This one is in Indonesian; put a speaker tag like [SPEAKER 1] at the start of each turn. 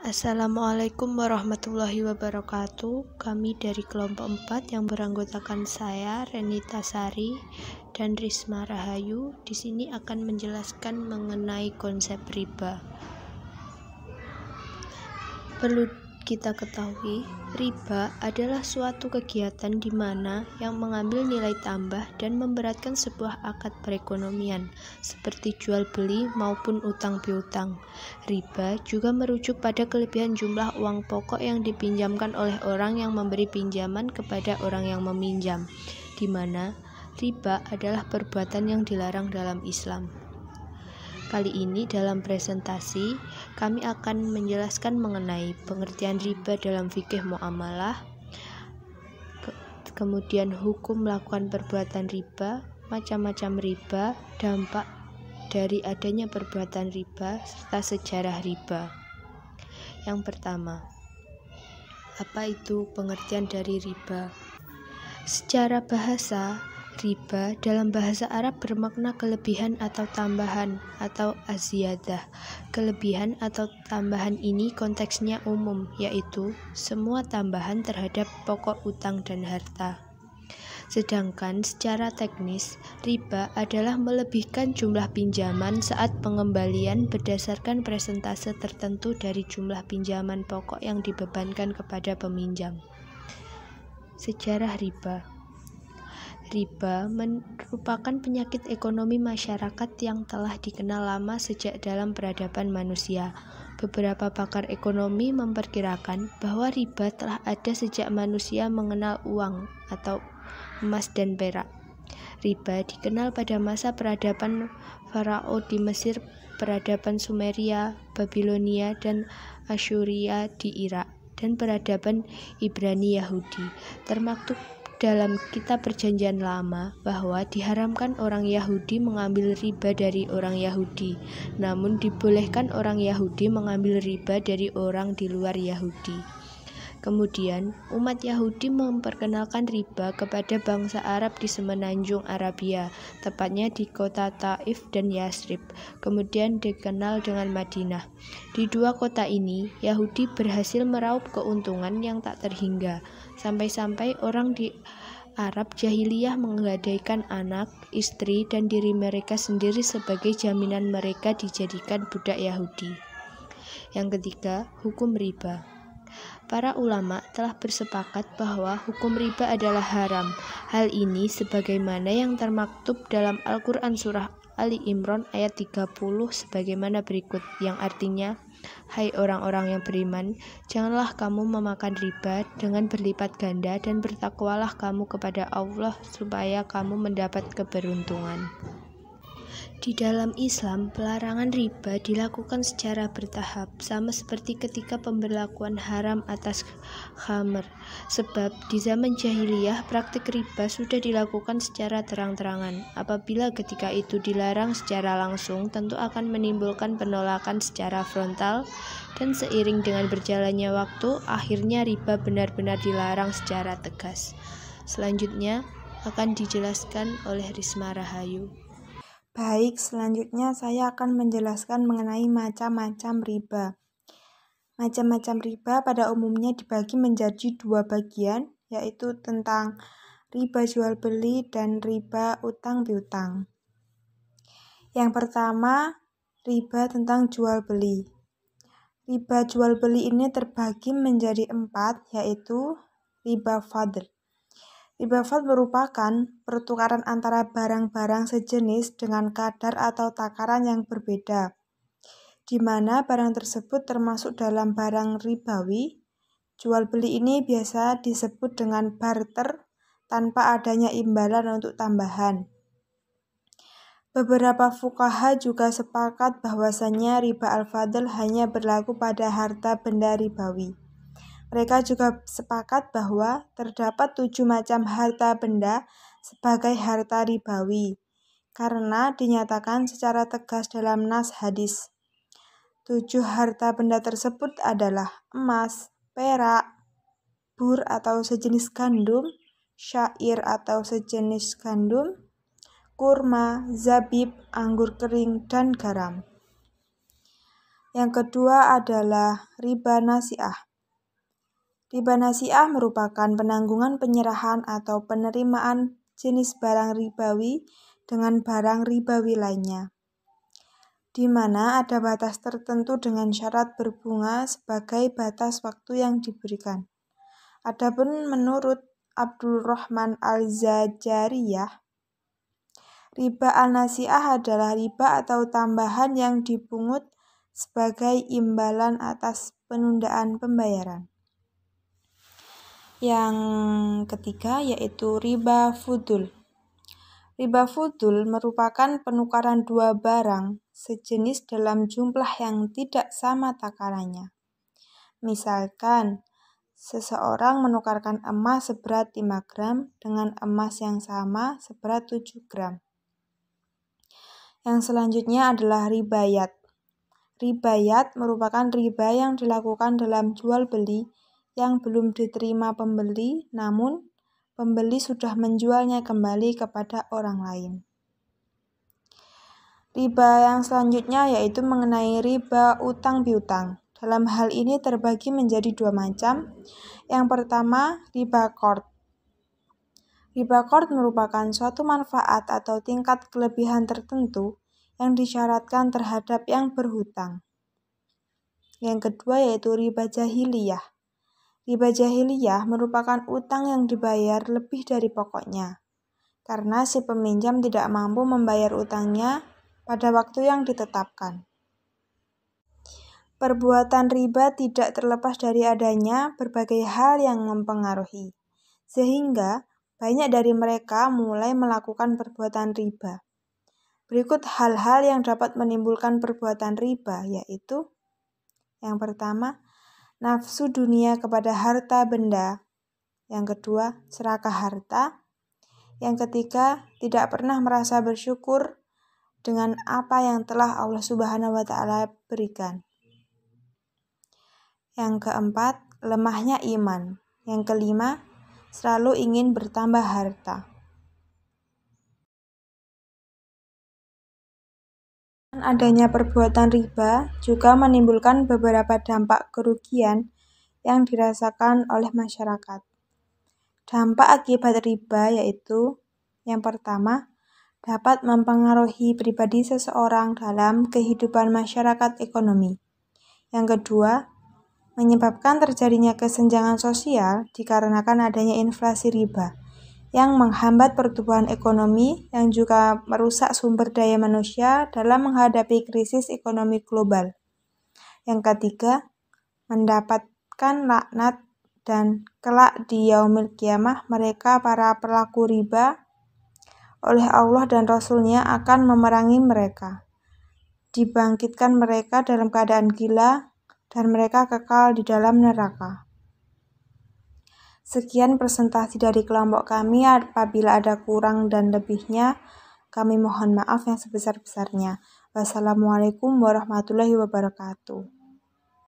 [SPEAKER 1] Assalamualaikum warahmatullahi wabarakatuh. Kami dari kelompok 4 yang beranggotakan saya, Renita Sari dan Risma Rahayu, di sini akan menjelaskan mengenai konsep riba. Perlu kita ketahui, riba adalah suatu kegiatan di mana yang mengambil nilai tambah dan memberatkan sebuah akad perekonomian, seperti jual beli maupun utang piutang. Riba juga merujuk pada kelebihan jumlah uang pokok yang dipinjamkan oleh orang yang memberi pinjaman kepada orang yang meminjam, di mana riba adalah perbuatan yang dilarang dalam Islam. Kali ini dalam presentasi, kami akan menjelaskan mengenai pengertian riba dalam fikih muamalah, kemudian hukum melakukan perbuatan riba, macam-macam riba, dampak dari adanya perbuatan riba, serta sejarah riba. Yang pertama, apa itu pengertian dari riba? Secara bahasa, riba dalam bahasa Arab bermakna kelebihan atau tambahan atau aziyadah. Kelebihan atau tambahan ini konteksnya umum, yaitu semua tambahan terhadap pokok utang dan harta. Sedangkan secara teknis, riba adalah melebihkan jumlah pinjaman saat pengembalian berdasarkan persentase tertentu dari jumlah pinjaman pokok yang dibebankan kepada peminjam. Sejarah riba. Riba merupakan penyakit ekonomi masyarakat yang telah dikenal lama sejak dalam peradaban manusia. Beberapa pakar ekonomi memperkirakan bahwa riba telah ada sejak manusia mengenal uang atau emas dan perak. Riba dikenal pada masa peradaban Farao di Mesir, peradaban Sumeria, Babilonia, dan Asyuria di Irak, dan peradaban Ibrani Yahudi. Termaktub dalam kitab Perjanjian Lama bahwa diharamkan orang Yahudi mengambil riba dari orang Yahudi, namun dibolehkan orang Yahudi mengambil riba dari orang di luar Yahudi. Kemudian, umat Yahudi memperkenalkan riba kepada bangsa Arab di semenanjung Arabia, tepatnya di kota Taif dan Yasrib, kemudian dikenal dengan Madinah. Di dua kota ini, Yahudi berhasil meraup keuntungan yang tak terhingga, sampai-sampai orang di Arab jahiliyah menggadaikan anak, istri, dan diri mereka sendiri sebagai jaminan mereka dijadikan budak Yahudi. Yang ketiga, hukum riba. Para ulama telah bersepakat bahwa hukum riba adalah haram. Hal ini sebagaimana yang termaktub dalam Al-Quran surah Ali Imran ayat 30 sebagaimana berikut, yang artinya, hai orang-orang yang beriman, janganlah kamu memakan riba dengan berlipat ganda dan bertakwalah kamu kepada Allah supaya kamu mendapat keberuntungan. Di dalam Islam, pelarangan riba dilakukan secara bertahap, sama seperti ketika pemberlakuan haram atas khamr. Sebab di zaman jahiliyah, praktik riba sudah dilakukan secara terang-terangan. Apabila ketika itu dilarang secara langsung, tentu akan menimbulkan penolakan secara frontal, dan seiring dengan berjalannya waktu, akhirnya riba benar-benar dilarang secara tegas. Selanjutnya akan dijelaskan oleh Risma Rahayu.
[SPEAKER 2] Baik, selanjutnya saya akan menjelaskan mengenai macam-macam riba. Macam-macam riba pada umumnya dibagi menjadi dua bagian, yaitu tentang riba jual beli dan riba utang piutang. Yang pertama, riba tentang jual beli. Riba jual beli ini terbagi menjadi 4, yaitu riba fadl. Riba fadl merupakan pertukaran antara barang-barang sejenis dengan kadar atau takaran yang berbeda, di mana barang tersebut termasuk dalam barang ribawi. Jual beli ini biasa disebut dengan barter tanpa adanya imbalan untuk tambahan. Beberapa fuqaha juga sepakat bahwasannya riba al-fadl hanya berlaku pada harta benda ribawi. Mereka juga sepakat bahwa terdapat 7 macam harta benda sebagai harta ribawi, karena dinyatakan secara tegas dalam nas hadis. 7 harta benda tersebut adalah emas, perak, bur atau sejenis gandum, syair atau sejenis gandum, kurma, zabib, anggur kering, dan garam. Yang kedua adalah riba nasi'ah. Riba nasi'ah merupakan penanggungan penyerahan atau penerimaan jenis barang ribawi dengan barang ribawi lainnya, di mana ada batas tertentu dengan syarat berbunga sebagai batas waktu yang diberikan. Adapun menurut Abdurrahman Al-Zajariyah, riba al-nasi'ah adalah riba atau tambahan yang dipungut sebagai imbalan atas penundaan pembayaran. Yang ketiga yaitu riba fudul. Riba fudul merupakan penukaran dua barang sejenis dalam jumlah yang tidak sama takarannya. Misalkan, seseorang menukarkan emas seberat 5 gram dengan emas yang sama seberat 7 gram. Yang selanjutnya adalah ribayat. Ribayat merupakan riba yang dilakukan dalam jual beli yang belum diterima pembeli, namun pembeli sudah menjualnya kembali kepada orang lain. Riba yang selanjutnya yaitu mengenai riba utang piutang. Dalam hal ini terbagi menjadi dua macam. Yang pertama, riba qard. Riba qard merupakan suatu manfaat atau tingkat kelebihan tertentu yang disyaratkan terhadap yang berhutang. Yang kedua yaitu riba jahiliyah. Riba jahiliyah merupakan utang yang dibayar lebih dari pokoknya, karena si peminjam tidak mampu membayar utangnya pada waktu yang ditetapkan. Perbuatan riba tidak terlepas dari adanya berbagai hal yang mempengaruhi, sehingga banyak dari mereka mulai melakukan perbuatan riba. Berikut hal-hal yang dapat menimbulkan perbuatan riba, yaitu yang pertama, nafsu dunia kepada harta benda. Yang kedua, serakah harta. Yang ketiga, tidak pernah merasa bersyukur dengan apa yang telah Allah Subhanahu wa Ta'ala berikan. Yang keempat, lemahnya iman. Yang kelima, selalu ingin bertambah harta. Adanya perbuatan riba juga menimbulkan beberapa dampak kerugian yang dirasakan oleh masyarakat. Dampak akibat riba yaitu yang pertama, dapat mempengaruhi pribadi seseorang dalam kehidupan masyarakat ekonomi. Yang kedua, menyebabkan terjadinya kesenjangan sosial dikarenakan adanya inflasi riba yang menghambat pertumbuhan ekonomi yang juga merusak sumber daya manusia dalam menghadapi krisis ekonomi global. Yang ketiga, mendapatkan laknat dan kelak di yaumil qiyamah mereka para pelaku riba oleh Allah dan Rasul-Nya akan memerangi mereka, dibangkitkan mereka dalam keadaan gila dan mereka kekal di dalam neraka. Sekian presentasi dari kelompok kami. Apabila ada kurang dan lebihnya, kami mohon maaf yang sebesar-besarnya. Wassalamualaikum warahmatullahi wabarakatuh.